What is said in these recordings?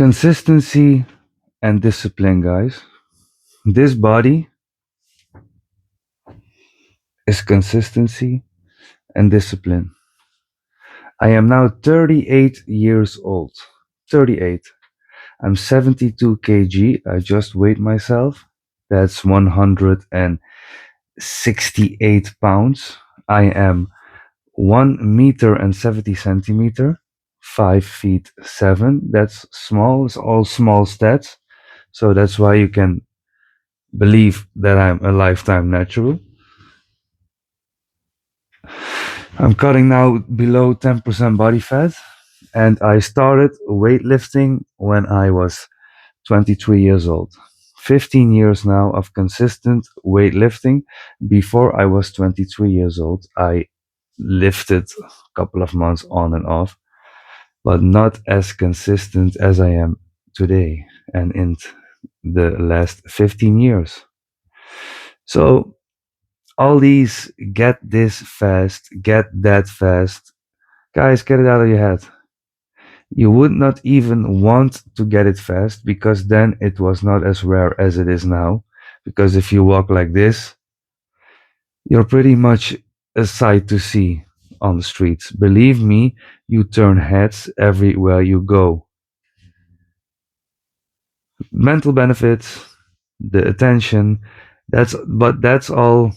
Consistency and discipline, guys. This body is consistency and discipline. I am now 38 years old. 38. I'm 72 kg. I just weighed myself. That's 168 pounds. I am 1 meter and 70 centimeter, 5 feet 7. That's small. It's all small stats. So that's why you can believe that I'm a lifetime natural. I'm cutting now below 10% body fat, and I started weightlifting when I was 23 years old. 15 years now of consistent weightlifting. Before I was 23 years old, I lifted a couple of months on and off, but not as consistent as I am today and in the last 15 years. So, all these get this fast, get that fast. Guys, get it out of your head. You would not even want to get it fast because then it was not as rare as it is now. Because if you walk like this, you're pretty much a sight to see on the streets. Believe me, you turn heads everywhere you go. Mental benefits, the attention, that's all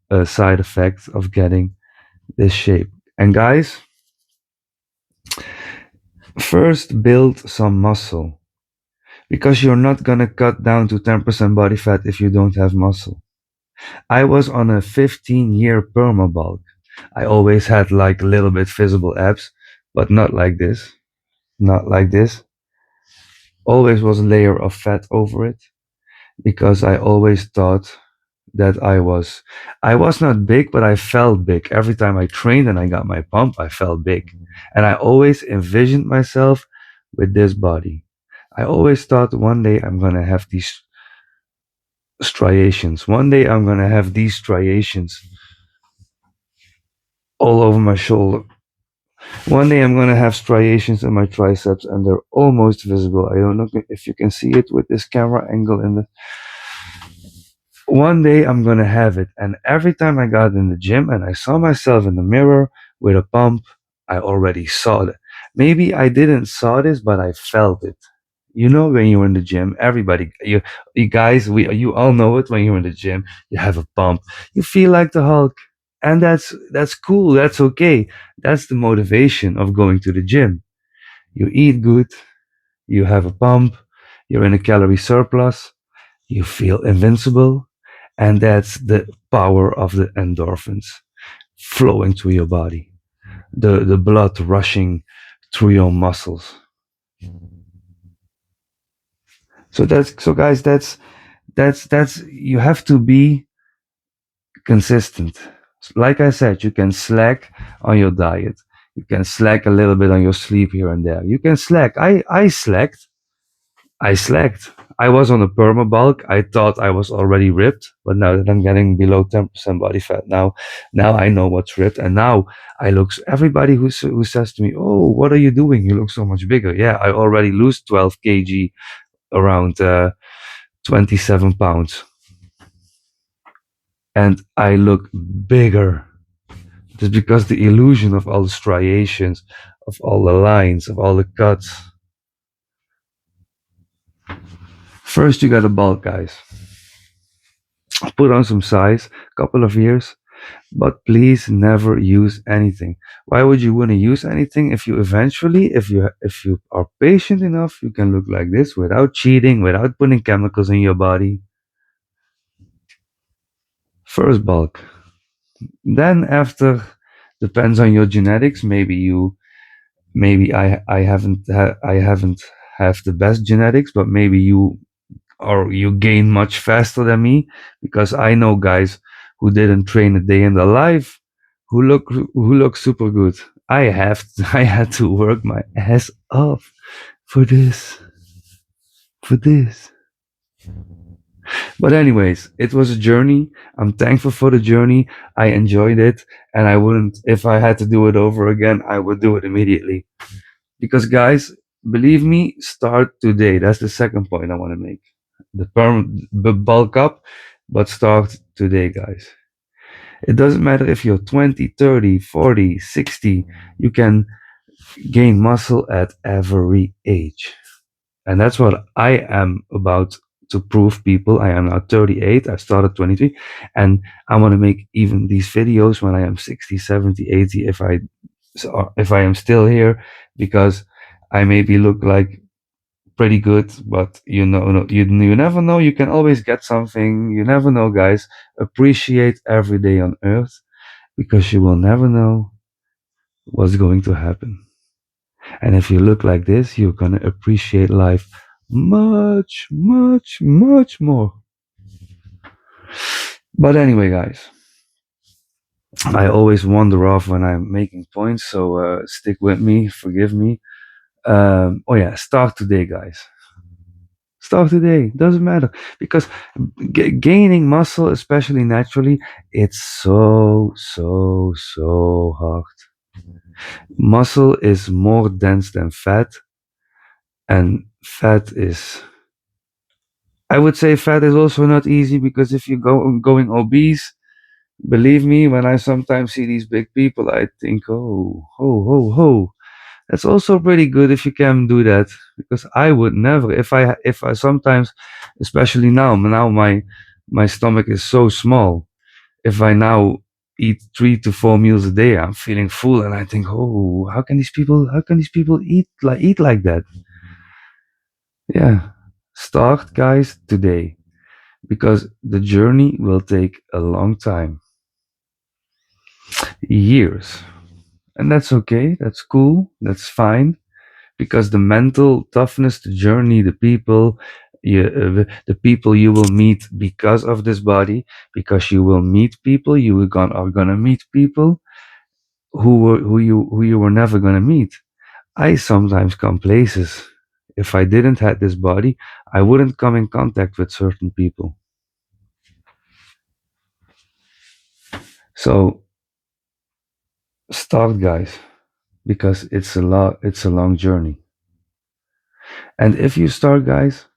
a side effect of getting this shape. And guys, first build some muscle because you're not gonna cut down to 10% body fat if you don't have muscle. I was on a 15-year perma bulk. I always had like a little bit visible abs, but not like this. Not like this. Always was a layer of fat over it because I always thought that I was not big, but I felt big. Every time I trained and I got my pump, I felt big. And I always envisioned myself with this body. I always thought one day I'm gonna have these striations. One day I'm gonna have these striations all over my shoulder. One day I'm gonna have striations in my triceps and they're almost visible. I don't know if you can see it with this camera angle in the one day I'm gonna have it. And every time I got in the gym and I saw myself in the mirror with a pump, I already saw it. Maybe I didn't saw this, but I felt it. You know, when you're in the gym, everybody, you guys, you all know it. When you're in the gym, you have a pump, you feel like the Hulk, and that's cool. That's okay. That's the motivation of going to the gym. You eat good, you have a pump, you're in a calorie surplus, you feel invincible, and that's the power of the endorphins flowing through your body, the blood rushing through your muscles. So guys, that's you have to be consistent. Like I said, you can slack on your diet. You can slack a little bit on your sleep here and there. You can slack. I slacked. I slacked. I was on a perma bulk. I thought I was already ripped, but now that I'm getting below 10% body fat now I know what's ripped, and now I look. Everybody who says to me, "Oh, what are you doing? You look so much bigger." Yeah, I already lose 12 kg, around 27 pounds, and I look bigger. Just because the illusion of all the striations, of all the lines, of all the cuts. First, you gotta bulk, guys. Put on some size, couple of years, but please never use anything. Why would you want to use anything if you eventually, if you are patient enough, you can look like this without cheating, without putting chemicals in your body. First bulk. Then after, depends on your genetics. Maybe I haven't have the best genetics, but maybe you gain much faster than me, because I know guys who didn't train a day in their life who look super good. I had to work my ass off for this. But anyways, it was a journey. I'm thankful for the journey. I enjoyed it, and I wouldn't, if I had to do it over again, I would do it immediately. Because guys, believe me, start today. That's the second point I want to make. The bulk up, but start today, guys. It doesn't matter if you're 20, 30, 40, 60, you can gain muscle at every age. And that's what I am about to prove people. I am now 38. I started 23, and I want to make even these videos when I am 60, 70, 80, if I am still here, because I maybe look like pretty good, but you never know. You can always get something. You never know, guys. Appreciate every day on earth, because you will never know what's going to happen. And if you look like this, you're gonna appreciate life much, much, much more. But anyway, guys, I always wander off when I'm making points, so stick with me. Forgive me. Oh yeah, start today, guys. Start today. Doesn't matter, because gaining muscle, especially naturally, it's so hard. Muscle is more dense than fat, and fat is, I would say, fat is also not easy, because if you go going obese, believe me, when I sometimes see these big people, I think, oh, ho, ho, ho. That's also pretty good if you can do that, because I would never. If I sometimes, especially now my stomach is so small. If I now eat 3 to 4 meals a day, I'm feeling full, and I think, oh, how can these people eat like that? Yeah, start, guys, today, because the journey will take a long time, years. And that's okay, that's cool, that's fine, because the mental toughness, the journey, the people you will meet because of this body, because you will meet people, are gonna meet people who you were never gonna meet. I sometimes come places. If I didn't have this body, I wouldn't come in contact with certain people. So start, guys, because it's a long journey. And if you start, guys,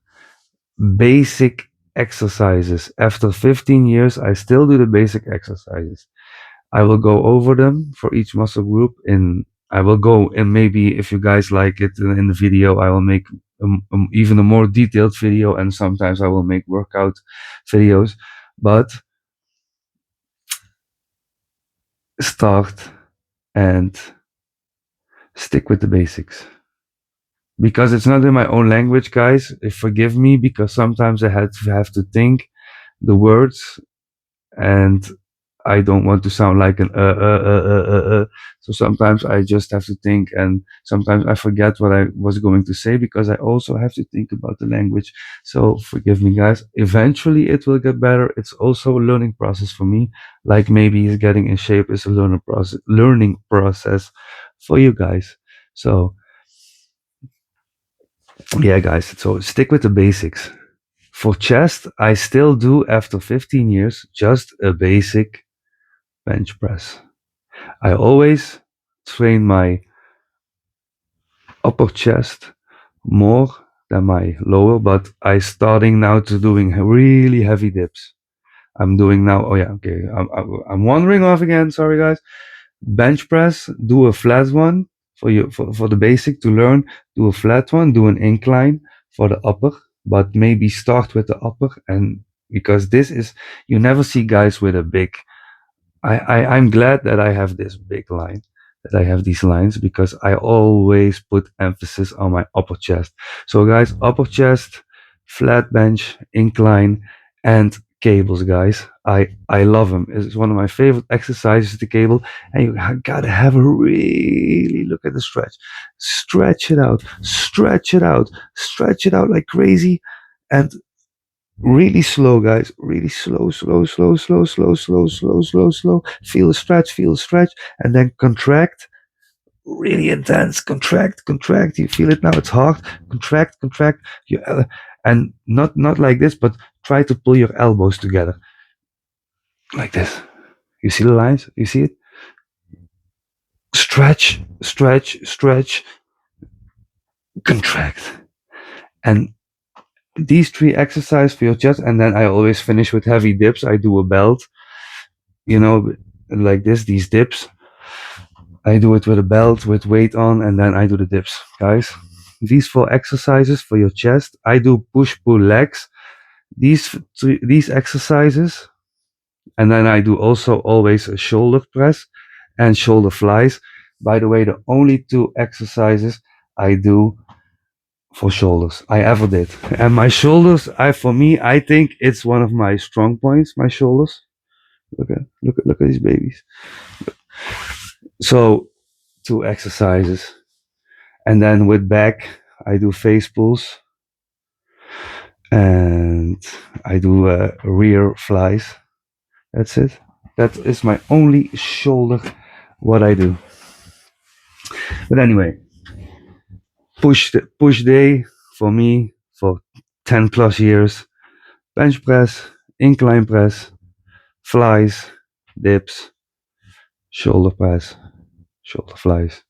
basic exercises. After 15 years, I still do the basic exercises. I will go over them for each muscle group I will go, and maybe if you guys like it in the video, I will make even a more detailed video, and sometimes I will make workout videos. But start and stick with the basics. Because it's not in my own language, guys. Forgive me, because sometimes I have to think the words, and I don't want to sound like an So sometimes I just have to think, and sometimes I forget what I was going to say, because I also have to think about the language. So forgive me, guys. Eventually, it will get better. It's also a learning process for me. Like maybe getting in shape is a learning process for you guys. So yeah, guys. So stick with the basics. For chest, I still do, after 15 years, just a basic bench press. I always train my upper chest more than my lower, but I starting now to doing really heavy dips. I'm doing now. Oh yeah, okay. I'm wandering off again. Sorry, guys. Bench press. Do a flat one for the basic to learn. Do a flat one. Do an incline for the upper, but maybe start with the upper, and because this is, you never see guys with a big, I'm glad that I have this big line, that I have these lines, because I always put emphasis on my upper chest. So, guys, upper chest, flat bench, incline, and cables, guys. I love them. It's one of my favorite exercises, the cable. And you gotta have a really look at the stretch. Stretch it out, stretch it out, stretch it out like crazy. And really slow, guys. Really slow, slow, slow, slow, slow, slow, slow, slow, slow. Feel the stretch, and then contract. Really intense. Contract, contract. You feel it now. It's hard. Contract, contract. And not like this, but try to pull your elbows together like this. You see the lines? You see it? Stretch, stretch, stretch. contract. And these three exercises for your chest, and then I always finish with heavy dips. I do a belt, you know, like this, these dips. I do it with a belt with weight on, and then I do the dips, guys. These four exercises for your chest. I do push pull legs. These exercises, and then I do also always a shoulder press and shoulder flies. By the way, the only two exercises I do for shoulders I ever did. And my shoulders, for me, I think it's one of my strong points. My shoulders. Look at these babies. So two exercises, and then with back, I do face pulls and I do rear flies. That's it. That is my only shoulder. What I do. But anyway, push day for me for 10 plus years. Bench press, incline press, flies, dips, shoulder press, shoulder flies.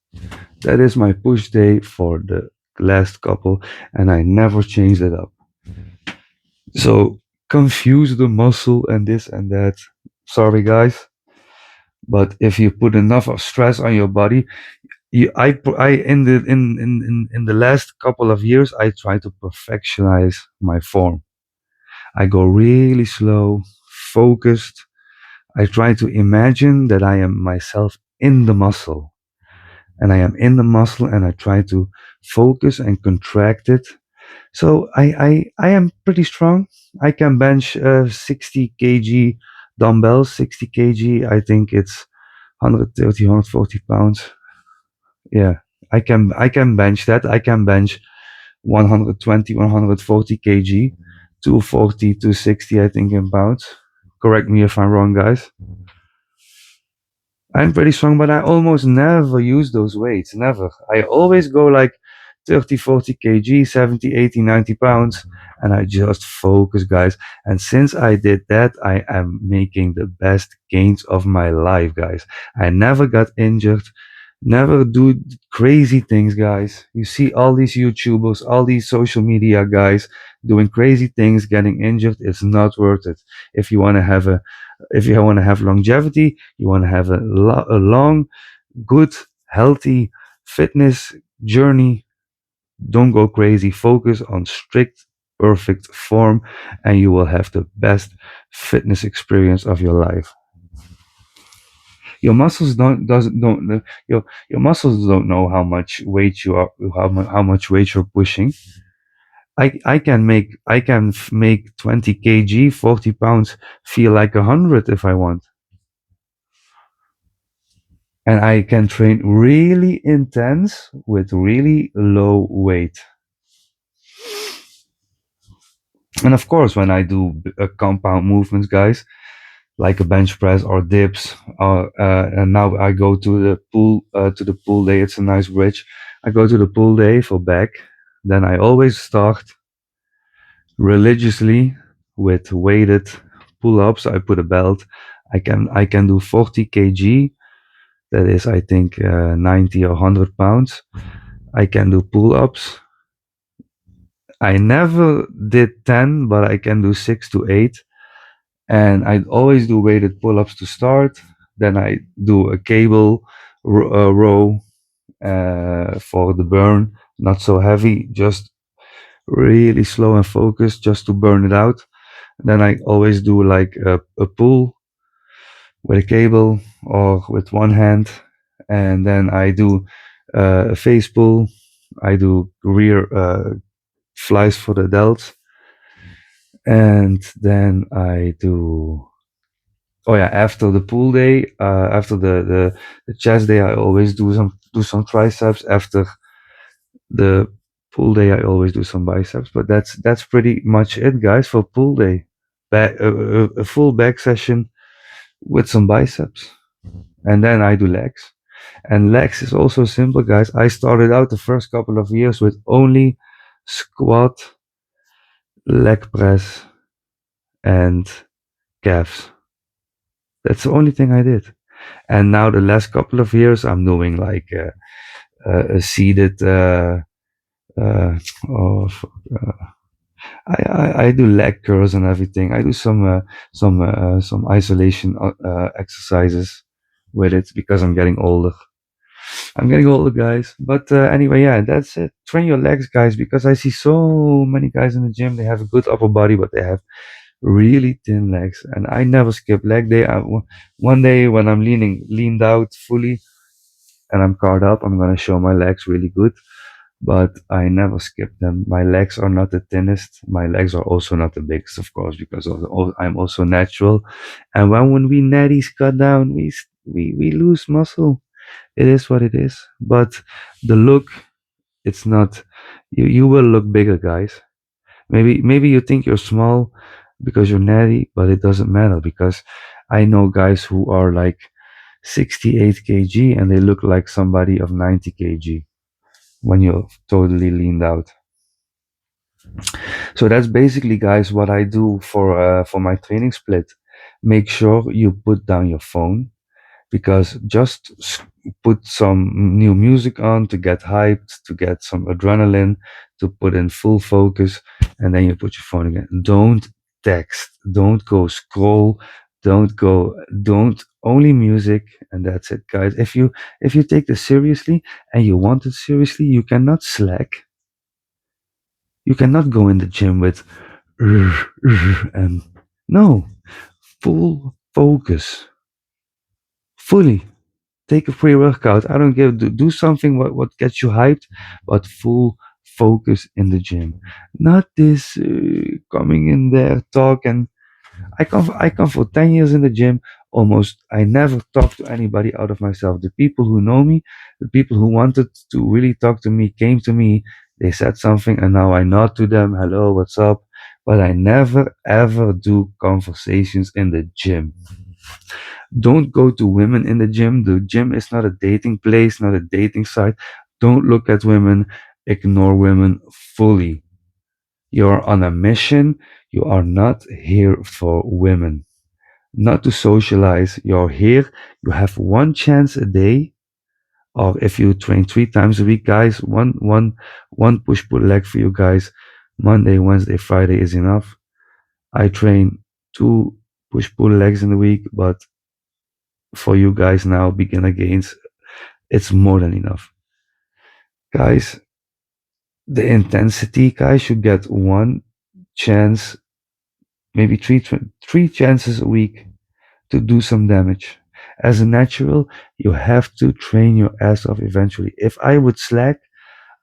That is my push day for the last couple, and I never changed it up. So confuse the muscle and this and that. Sorry, guys, but if you put enough of stress on your body, I in the last couple of years, I try to perfectionize my form. I go really slow, focused. I try to imagine that I am myself in the muscle, and I am in the muscle, and I try to focus and contract it. So I am pretty strong. I can bench 60 kg dumbbells, 60 kg. I think it's 130, 140 pounds. Yeah, I can bench that. I can bench 120, 140 kg, 240, 260, I think in pounds. Correct me if I'm wrong, guys. I'm pretty strong, but I almost never use those weights. Never. I always go like 30, 40 kg, 70, 80, 90 pounds, and I just focus, guys. And since I did that, I am making the best gains of my life, guys. I never got injured, never do crazy things, guys. You see all these YouTubers, all these social media guys doing crazy things, getting injured. It's not worth it. If you want to have a if you want to have longevity, you want to have a long, good, healthy fitness journey, don't go crazy. Focus on strict, perfect form, and you will have the best fitness experience of your life. Your muscles don't your muscles don't know how much weight you are how much weight you're pushing. I can make 20 kg, 40 pounds feel like 100 if I want. And I can train really intense with really low weight. And of course, when I do compound movements, guys, like a bench press or dips, and now I go to the pool day. It's a nice bridge. I go to the pool day for back. Then I always start religiously with weighted pull-ups. I put a belt. I can do 40 kg. That is, I think, 90 or 100 pounds. I can do pull-ups. I never did 10, but I can do 6 to 8. And I always do weighted pull-ups to start. Then I do a cable row for the burn, not so heavy, just really slow and focused, just to burn it out. Then I always do like a pull with a cable or with one hand, and then I do a face pull. I do rear flies for the delts, and then I do. Oh yeah, after the pool day, after the chest day, I always do some triceps. After the pool day, I always do some biceps. But that's pretty much it, guys, for pool day. A full back session with some biceps, and then I do legs. And legs is also simple, guys. I started out the first couple of years with only squat, leg press, and calves. That's the only thing I did. And now the last couple of years, I'm doing like a seated oh, I do leg curls and everything. I do some isolation exercises with it because I'm getting older. I'm getting older, guys. But anyway, yeah, that's it. Train your legs, guys, because I see so many guys in the gym. They have a good upper body, but they have really thin legs, and I never skip leg day. One day when I'm leaned out fully and I'm caught up, I'm gonna show my legs really good. But I never skip them. My legs are not the thinnest. My legs are also not the biggest, of course, because I'm also natural. And when we natties cut down, we lose muscle. It is what it is. But the look, it's not. You will look bigger, guys. Maybe you think you're small because you're natty, but it doesn't matter because I know guys who are like 68 kg and they look like somebody of 90 kg when you're totally leaned out. So that's basically, guys, what I do for my training split. Make sure you put down your phone because just put some new music on to get hyped, to get some adrenaline, to put in full focus, and then you put your phone again. Don't text, don't go scroll, don't only music, and that's it, guys. If you take this seriously and you want it seriously, you cannot slack. You cannot go in the gym with and no, full focus, fully. Take a pre-workout. I don't give. Do something what gets you hyped, but full focus in the gym. Not this coming in there talk and I come for 10 years in the gym. Almost I never talk to anybody out of myself. The people who know me, the people who wanted to really talk to me, came to me. They said something, and now I nod to them. Hello, what's up? But I never ever do conversations in the gym. Don't go to women in the gym. The gym is not a dating place, not a dating site. Don't look at women. Ignore women fully. You're on a mission. You are not here for women, not to socialize. You're here. You have one chance a day. Or if you train 3 times a week, guys, one push pull leg for you guys. Monday, Wednesday, Friday is enough. I train two push pull legs in the week, but for you guys now, beginner gains, it's more than enough. Guys, the intensity, guys, should get one chance, maybe three chances a week to do some damage. As a natural, you have to train your ass off eventually. If I would slack,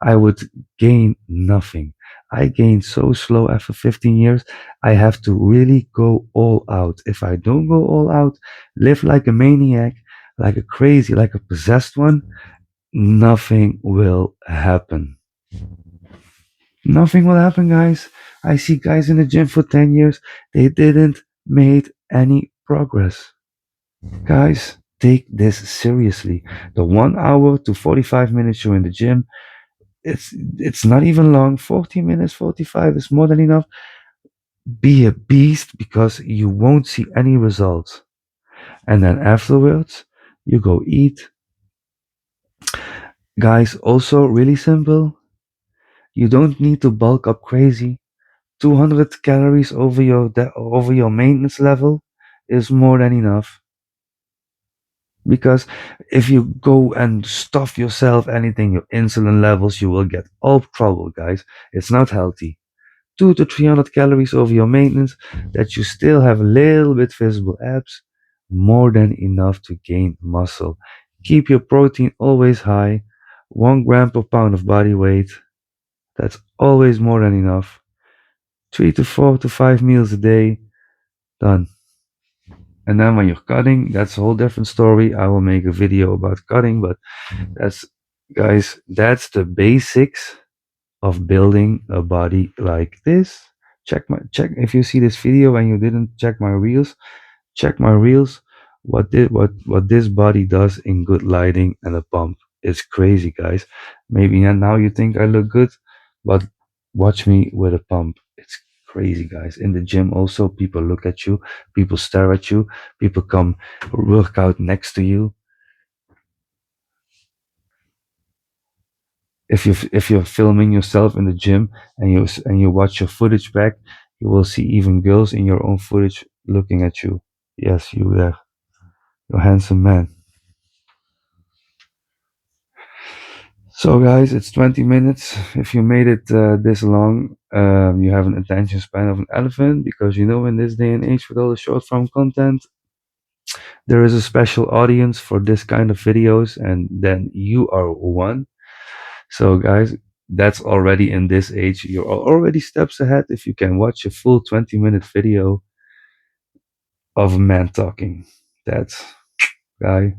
I would gain nothing. I gain so slow after 15 years. I have to really go all out. If I don't go all out, live like a maniac, like a crazy, like a possessed one, nothing will happen. Nothing will happen, guys. I see guys in the gym for 10 years, they didn't made any progress. Guys, take this seriously. The 1 hour to 45 minutes you're in the gym, it's not even long. 40 minutes, 45 is more than enough. Be a beast because you won't see any results. And then afterwards, you go eat. Guys, also really simple. You don't need to bulk up crazy. 200 calories over your maintenance level is more than enough. Because if you go and stuff yourself anything, your insulin levels, you will get all trouble, guys. It's not healthy. 200 to 300 calories over your maintenance, that you still have a little bit visible abs, more than enough to gain muscle. Keep your protein always high, 1 gram per pound of body weight. That's always more than enough. 3 to 4 to 5 meals a day, done. And then when you're cutting, that's a whole different story. I will make a video about cutting, but that's, guys, that's the basics of building a body like this. Check if you see this video and you didn't check my reels, check my reels. What this body does in good lighting and a pump. It's crazy, guys. Maybe now you think I look good, but watch me with a pump. It's crazy, guys. In the gym also, people look at you, people stare at you, people come work out next to you. If you're filming yourself in the gym and you watch your footage back, you will see even girls in your own footage looking at you. Yes, you there, you're a handsome man. So, guys, it's 20 minutes. If you made it this long, you have an attention span of an elephant, because in this day and age with all the short form content, there is a special audience for this kind of videos, and then you are one. So, guys, that's already in this age. You're already steps ahead if you can watch a full 20-minute video of a man talking. That's, guy,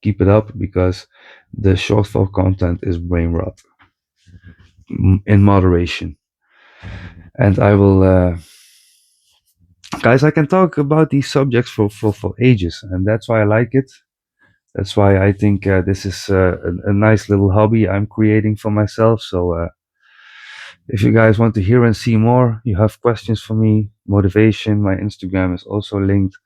keep it up, because the short form content is brain rot in moderation. And I will, guys, I can talk about these subjects for ages, and that's why I like it. That's why I think this is a nice little hobby I'm creating for myself. So, if you guys want to hear and see more, you have questions for me, motivation, my Instagram is also linked.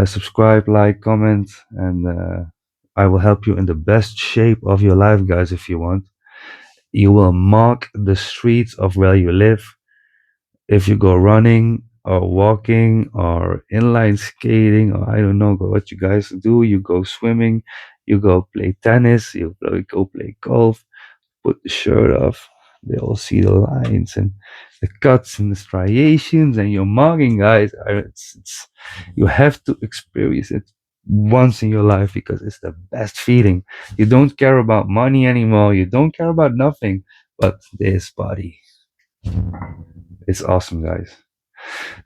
Subscribe, like, comment, and I will help you in the best shape of your life, guys, if you want. You will mark the streets of where you live. If you go running or walking or inline skating, or I don't know what you guys do, you go swimming, you go play tennis, you go play golf, put the shirt off. They all see the lines and the cuts and the striations, and you're marking, guys. You have to experience it once in your life, because it's the best feeling. You don't care about money anymore. You don't care about nothing but this body. It's awesome, guys.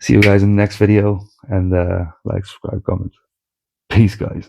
See you guys in the next video, and like, subscribe, comment. Peace, guys.